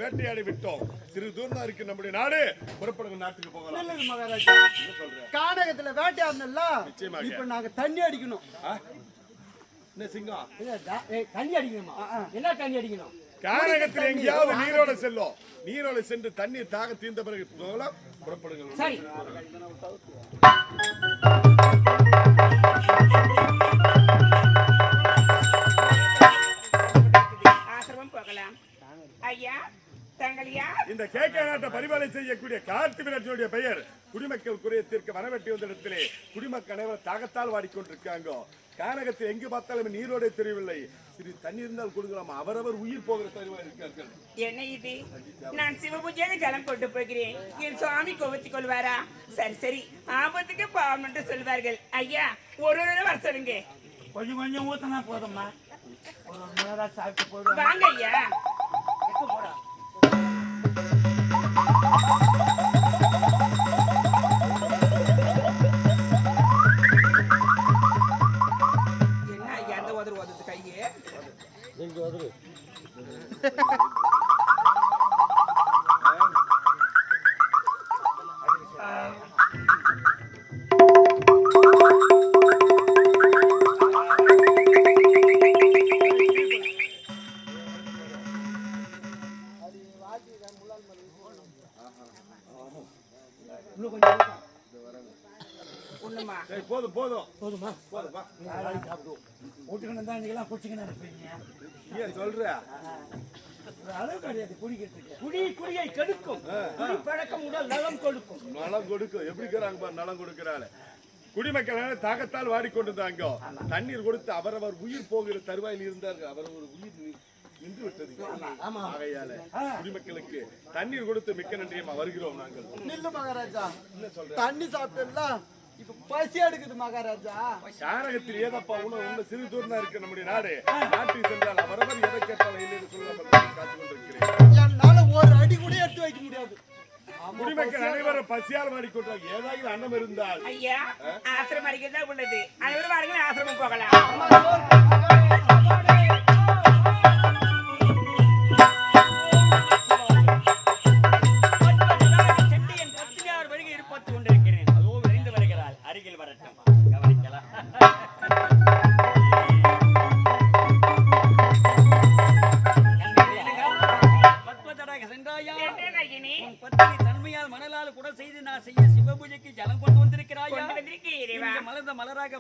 வேட்டையாடி விட்டோம். சிறு தூரம் தான் இருக்கு நம்முடைய நாடு. புறப்படுங்க, நாட்டுக்கு போகலாம். நல்லது மகாராஜா. கானகத்துல வேட்டையாடணும்ல, இப்ப நாங்க தண்ணி அடிக்கணும். என்ன சிங்கம் தண்ணி அடிக்கணுமா? என்ன தண்ணி அடிக்கணும்? கானகத்தில் எங்கேயாவது நீரோட செல்லும். நீரோட சென்று தண்ணீர் தாக தீர்ந்த பிறகு போகலாம். புறப்படுங்க. சரி. ஆசிரமம் போகலாம். ஐயா, தங்களையா இந்த கேக்க நாட்டை பரிபாலனை செய்யக்கூடிய கார்த்திகனுடைய பெயர் குடிமக்கள் குறையத்திற்கு வரவெட்டி வந்த இடத்திலே குடிமக்கள் அனைவரும் தாகத்தால் வாடிக்கொண்டிருக்காங்க. கானகத்தில் எங்கு பார்த்தாலும் நீரோட தெரியவில்லை. சிறு தண்ணி இருந்தால் கொடுக்கலாம். அவரவர் உயிர் போகிற தருவா இருக்கார்கள். என்ன இது? நான் சிவபூஜையாக ஜலம் கொண்டு போகிறேன். என் சுவாமி கோபத்திக் கொள்வாரா? சரி சரி, ஆபத்துக்கு பாவம் என்று சொல்வார்கள். ஐயா, ஒரு வர சொல்லுங்க. கொஞ்சம் கொஞ்சம் ஊத்தனா போதும்மா. ஒரு மணி சாப்பிட்டு போதும். வாங்க ஐயா. போடா. என்ன ஐயா அந்த உதறு உதறது கையே? நீங்க உதறு. போதும் போதும் போதுமா? போதுமா? ஊட்டுக்கணும் தான் நீங்களாம் குடிச்சுக்கணும் இருப்பீங்க. ஏன் சொல்ற? அளவு கிடையாது குடிக்கிறதுக்கு. குடியை கெடுக்கும். குடி பழக்கம் உடல் நலம் கொடுக்கும். நலம் கொடுக்கும். எப்படி இருக்கிறாங்க? நலம் கொடுக்கிறாள். குடிமக்கள் தாகத்தால் வாடிக்கொண்டிருந்தாங்க. தண்ணீர் கொடுத்து அவரவர் உயிர் போகிற தருவாயில் இருந்தார்கள். அவரவர் உயிர் நின்று விட்டது. ஆகையால குடிமக்களுக்கு தண்ணீர் கொடுத்து மிக்க நன்றியமா வருகிறோம் நாங்கள். நில்லு மகாராஜா. தண்ணி சாப்பிட்டா இப்ப பசி எடுக்குது மகாராஜா. கானகத்தில் ஏதப்பா உள்ள சிறு தூரம் தான் இருக்கு நம்முடைய நாடு. நாட்டில் சென்றால் அவரவர் எதை கேட்டாலும் இல்லைன்னு சொல்ல காத்து கொண்டிருக்கிறேன். என்னால ஒரு அடி கூட எடுத்து வைக்க முடியாது. குடிமக்கள் அனைவரும் பசியால் மாடிக்கொண்டால் ஏதாவது அன்னம் இருந்தால் ஐயா, ஆசிரமம் அருகேதான் உள்ளது. அனைவரும் வாருங்கள், ஆசிரமம் போகலாம்.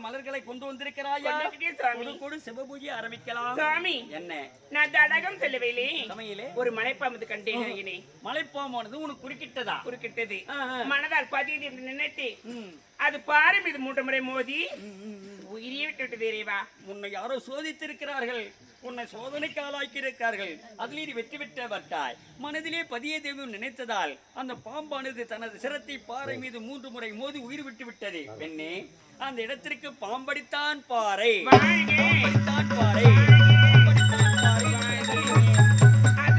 மலர்களை கொண்டு வந்திருக்கிறாயா? சிவபூஜை ஆரம்பிக்கலாம். சாமி, என்ன நான் தடகம் செல்லவில்லை. சமையலே ஒரு மலைப்பாம்பு கண்டேன். மலைப்பாம்பானது உனக்கு குறுக்கிட்டதா? குறுக்கிட்டது. மனதால் பதியது என்று நினைத்து அது பாறை மீது 3 முறை மோதி உயிரியை விட்டு விட்டது. இறைவா, உன்னை யாரோ சோதித்திருக்கிறார்கள். உன்னை சோதனைக்கு ஆளாக்கி இருக்கிறார்கள். அதில் நீ வெற்றி பெற்றவர்த்தாய். மனதிலே பதிய தெய்வம் நினைத்ததால் அந்த பாம்பானது தனது சிரத்தை பாறை மீது 3 முறை மோதி உயிர் விட்டு விட்டது. பெண்ணே, அந்த இடத்திற்கு பாம்படித்தான் பாறை, பாம்படித்தான் பாறை, பாம்படித்தான் பாறை. அது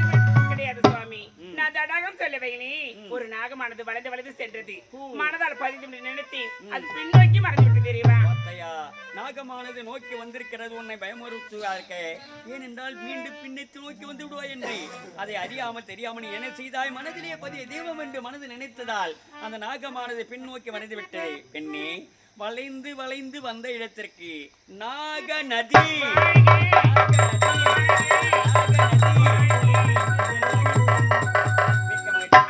கிடையாது சுவாமி. நான் தடாகம் சொல்லவையிலே ஒரு நாகமானது வளைந்து வளைந்து சென்றது. மனதால் பதிந்து நினைத்து அது பின்னோக்கி மறைந்து விட்டு தெரியுமா? நாகமானது நோக்கி வந்திருக்கிறது. உன்னை பயமுறுத்துவார்க்க. ஏனென்றால் மீண்டும் பின்னித்து நோக்கி வந்து விடுவாய் என்று அதை அறியாமல் தெரியாமல் என்ன செய்தாய்? மனதிலே பதிய தெய்வம் என்று மனது நினைத்ததால் அந்த நாகமானது பின்னோக்கி மறைந்து விட்டது. பெண்ணே, வளைந்து வளைந்து வந்த இடத்திற்கு நாக நதி,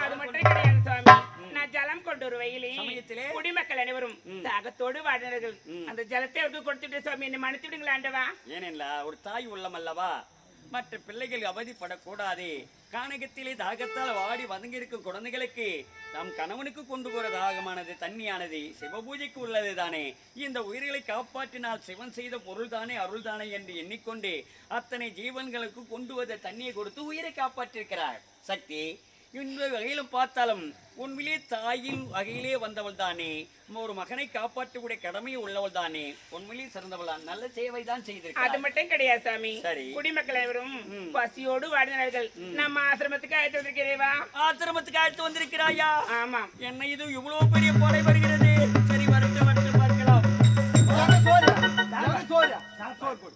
அது மட்டும் கிடையாது சுவாமி. நான் ஜலம் கொண்டு ஒரு வயலே சமயத்திலே குடிமக்கள் அனைவரும் தாகத்தோடு வாழ்ந்தார்கள். அந்த ஜலத்தை அவருக்கு கொடுத்துட்டு சுவாமி என்னை மன்னித்து விடுங்களா ஆண்டவா. ஏனென்றா ஒரு தாய் உள்ளம் அல்லவா? மற்ற பிள்ளைகள் அவதிப்படக்கூடாது. கானகத்திலே தாகத்தால் வாடி வதங்கியிருக்கும் குழந்தைகளுக்கு நம் கணவனுக்கு கொண்டு போற தாகமானது தண்ணியானது சிவபூஜைக்கு உள்ளது தானே. இந்த உயிர்களை காப்பாற்றினால் சிவன் செய்த பொருள் தானே, அருள் தானே என்று எண்ணிக்கொண்டு அத்தனை ஜீவன்களுக்கு கொண்டு வந்த தண்ணியை கொடுத்து உயிரை காப்பாற்றிருக்கிறார். சக்தி, இந்த வகையிலும் பார்த்தாலும் உண்மையிலே தாயின் வகையிலே வந்தவள் தானே. ஒரு மகனை காப்பாற்றக்கூடிய கடமையை உள்ளவள் தானே. உண்மையிலே சிறந்தவள் தான். நல்ல சேவை தான் செய்திருக்கிறார். அது மட்டும் கிடையாது சாமி. சரி, குடிமக்கள் அனைவரும் பசியோடு வாழ்ந்தார்கள். நம்ம ஆசிரமத்துக்கு அழைத்து வந்திருக்கிறேவா? ஆசிரமத்துக்கு அழைத்து வந்திருக்கிறாயா? ஆமா. என்ன இது இவ்வளவு பெரிய படை வருகிறது? சரி, வரட்டு வரட்டு பார்க்கலாம்.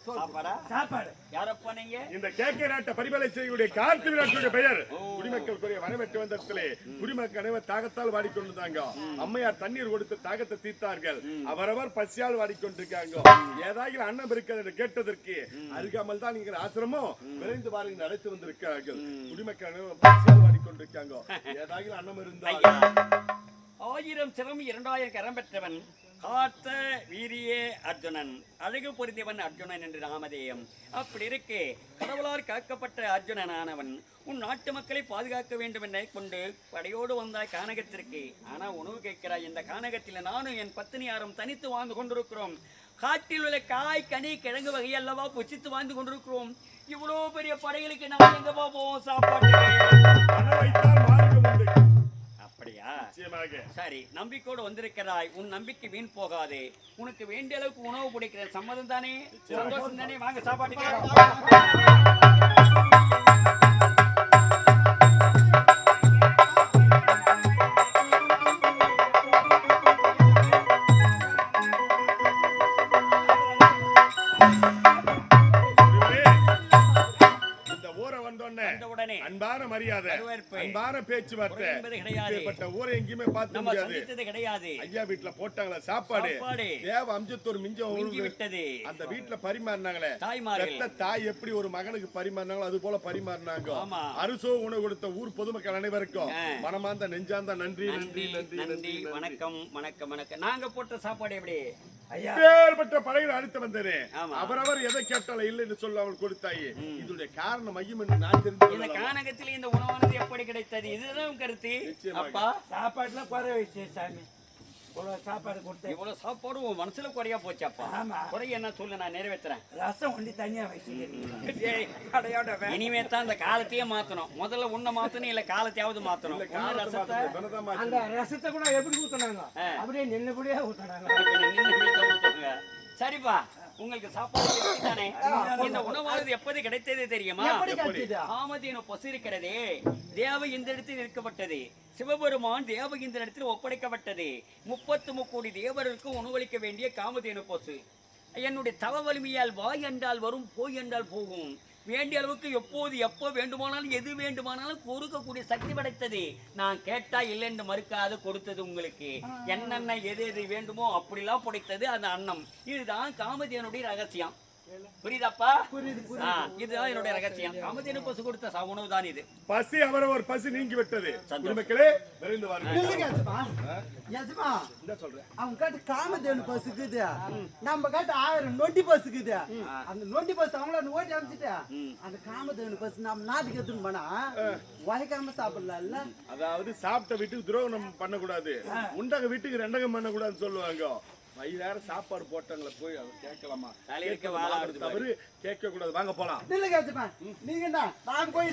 சாப்பாடா? சாப்பாடு யாரப்பா நீங்க? இந்த கேக்கை நாட்டை பரிமலை செய்யக்கூடிய கார்த்தி விளையாட்டுடைய பெயர் குடிமக்களுக்குரிய வரவேற்று வந்ததிலே குடிமக்கள் அனைவர் தாகத்தால் வாடிக்கொண்டிருந்தாங்க. அம்மையார் தண்ணீர் கொடுத்து தாகத்தை தீர்த்தார்கள். அவரவர் பசியால் வாடிக்கொண்டிருக்காங்க. ஏதாவது அன்னம் இருக்கிறது என்று கேட்டதற்கு அருகாமல் தான் நீங்கள் ஆசிரமம் விரைந்து பாருங்க நடத்தி வந்திருக்கிறார்கள். குடிமக்கள் அனைவரும் பசியால் வாடிக்கொண்டிருக்காங்க. ஏதாவது அன்னம் இருந்தால் 1000 சிரம் 2000 கரம் பெற்றவன் காத்த வீரியே அர்ஜுனன், அழகு பொருந்தியவன் அர்ஜுனன் என்று நாமதேயம். அப்படி இருக்கே கடவுளால் காக்கப்பட்ட அர்ஜுனனானவன் உன் நாட்டு மக்களை பாதுகாக்க வேண்டும் என்னை கொண்டு படையோடு வந்தாய் கானகத்திற்கு. ஆனா உணவு கேட்கிறாய். இந்த கானகத்தில் நானும் என் பத்தினியாரும் தனித்து வாழ்ந்து கொண்டிருக்கிறோம். காட்டில் உள்ள காய் கனி கிழங்கு வகை அல்லவா புசித்து வாழ்ந்து கொண்டிருக்கிறோம். இவ்வளவு பெரிய படைகளுக்கு நம்ம எங்கப்பா போவோம் சாப்பாட்டுக்கு? அப்படியா? சரி, நம்பிக்கையோடு வந்திருக்கிறாய். உன் நம்பிக்கை வீண் போகாதே. உனக்கு வேண்டிய அளவுக்கு உணவு பிடிக்கிற சம்மதம் தானே? சந்தோஷம் தானே? வாங்க சாப்பாட்டுக்கு. அன்பான மரியாதை, அன்பான பேச்சுவார்த்தை ஊரை எங்கேயுமே பார்த்து கிடையாது. ஐயா வீட்டுல போட்டாங்களா சாப்பாடு, தேவ அம்சத்தோர் மிஞ்சம் விட்டது. அந்த வீட்டுல பரிமாறினாங்களே தாய் எப்படி ஒரு மகனுக்கு பரிமாறினாங்களோ அது போல பரிமாறினாங்க. அரிசோ உணவு கொடுத்த ஊர் பொதுமக்கள் அனைவருக்கும் மனமார்ந்த நெஞ்சார்ந்த நன்றி நன்றி நன்றி நன்றி. வணக்கம் வணக்கம் வணக்கம். நாங்க போட்ட சாப்பாடு எப்படி பேர்பட்ட படையில் அழைத்து வந்தேனே, அவரவர் எதை கேட்டாலும் இல்லை என்று சொல்ல அவள் கொடுத்தாயே. இதனுடைய காரணம் மையம் என்று நான் தெரிந்து கானகத்தில் இந்த உணவானது எப்படி கிடைத்தது? இதுதான் கருத்து. அப்பா சாப்பாட்டுல குறை வச்சு சாமி சாப்பாடு கொடுத்து இவ்வளவு சாப்பாடு உன் மனசுல குறையா போச்சாப்பா? குறை என்ன சொல்லு, நான் நிறைவேற்றுறேன். ரசம் ஒண்டி தனியா வச்சு இனிமே தான் அந்த காலத்தையே மாத்தணும். முதல்ல உன்னை மாத்தணும், இல்ல காலத்தையாவது மாத்தணும். அந்த ரசத்தை கூட எப்படி ஊத்துனாங்க? அப்படியே நின்னபடியே ஊத்துனாங்க. சரிப்பா, உங்களுக்கு சாப்பாடு தானே? இந்த உணவானது எப்போது கிடைத்தது தெரியுமா? காமதேனு பசு இருக்கிறதே, தேவ இந்த இடத்தில் இருக்கப்பட்டது. சிவபெருமான் தேவ இந்த இடத்தில் ஒப்படைக்கப்பட்டது. 33 கோடி தேவர்களுக்கு உணவளிக்க வேண்டிய காமதேனு பசு. என்னுடைய தவ வலிமையால் வாய் என்றால் வரும், போய் என்றால் போகும். வேண்டிய அளவுக்கு எப்போது எப்போ வேண்டுமானாலும் எது வேண்டுமானாலும் கொடுக்கக்கூடிய சக்தி படைத்தது. நான் கேட்டா இல்லை என்று மறுக்காது கொடுத்தது உங்களுக்கு. என்னென்ன எது எது வேண்டுமோ அப்படிலாம் படைத்தது அந்த அன்னம். இதுதான் காமதேனுடைய ரகசியம். புரியுதாப்பா? இதுதான் என்னுடைய ரகசியம். காமதேனு பசு கொடுத்த உணவு தான் இது. பசி அவரவர் பசி நீங்கி விட்டது. குடிமக்களே விரைந்து வாருங்கள். அவங்க காமதேனு பசுக்குது, நம்ம காட்டு 1000 நொண்டி பசுக்குது. அந்த நொண்டி பசு அவங்கள ஓட்டி அமைச்சிட்டு அந்த காமதேனு பசு நம்ம நாட்டுக்கு எடுத்துன்னு போனா வயக்காம சாப்பிடலாம்ல. அதாவது சாப்பிட்ட வீட்டுக்கு துரோகம் பண்ணக்கூடாது, உண்டக வீட்டுக்கு ரெண்டகம் பண்ணக்கூடாதுன்னு சொல்லுவாங்க. வயிறார சாப்பாடு போட்டாங்களே போய் கேட்கலாமா? தவறு கேட்க கூடாது. வாங்க போலாம். நீங்க நாங்க போய்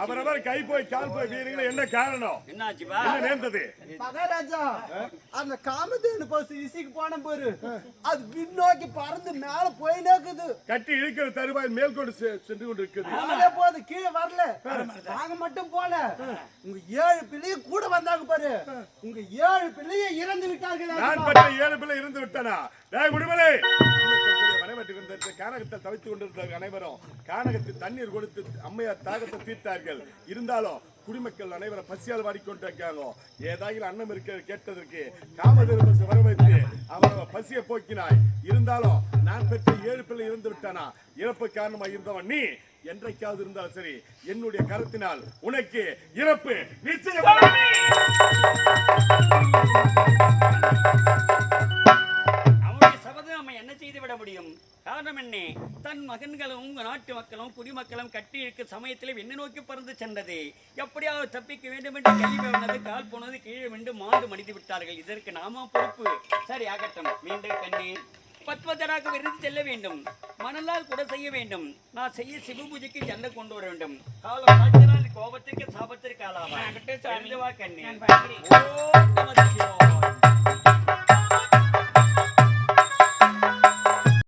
அவரவர் கை போய் கால் போய் வீரங்களே என்ன காரணம்? என்னாச்சுப்பா? என்ன நேர்ந்தது? மகாராஜா, அந்த காமதேனு பசு இசிக்கு போன பாரு, அது விண்ணோக்கி பறந்து மேல போய் நிக்குது. கட்டி இழுக்கிற தருவாய் மேல் கொண்டு சென்று கொண்டு இருக்குது. அதே போது கீழே வரல, நாங்க மட்டும் போல. உங்க 7 பிள்ளையும் கூட வந்தாங்க பாரு. உங்க 7 பிள்ளையும் இறந்து விட்டார்கள். நான் பட்ட 7 பிள்ளை இறந்து விட்டானா? டேய் குடிமலே, வனவெட்டி வந்த கானகத்தை தவித்துக் கொண்டிருந்த அனைவரும் கானகத்தில் தண்ணீர் கொடுத்து அம்மையார் தாகத்தை தீர்த்தார்கள். இருந்தாலும் குடிமக்கள் அனைவரும் பசியால் வாடிக்கொண்டிருக்காங்க. ஏதாவது அன்னம் இருக்க கேட்டதற்கு காமதேனு பசு வர வைத்து அவரை பசியை போக்கினாய். இருந்தாலும் நான் பெற்ற 7 பிள்ளை இறந்து விட்டானா? இறப்பு காரணமாக இருந்தவன் நீ. என்றைக்காவது இருந்தாலும் சரி, என்னுடைய கருத்தினால் உனக்கு இறப்பு நிச்சயம். அவருடைய சபதம் நம்ம என்ன செய்து விட முடியும்? காரணம் என்ன? தன் மகன்களும் நாட்டு மக்களும் குடிமக்களும் கட்டி இருக்க சமயத்தில் என்ன நோக்கி பறந்து சென்றது. எப்படியாவது தப்பிக்க வேண்டும் என்று கை போனது, கால் போனது, கீழே மீண்டும் மாண்டு மடித்து விட்டார்கள். இதற்கு நாம பொறுப்பு. சரி, ஆகட்டும். மீண்டும் கண்ணி பத்மதராக விருந்து செல்ல வேண்டும். மணலால் கூட செய்ய வேண்டும். நான் செய்ய சிவ பூஜைக்கு ஜல்ல கொண்டு வர வேண்டும். காலம் கோபத்திற்கு சாபத்திற்கு ஆளாவா கண்ணி. ஓ நம சிவாய.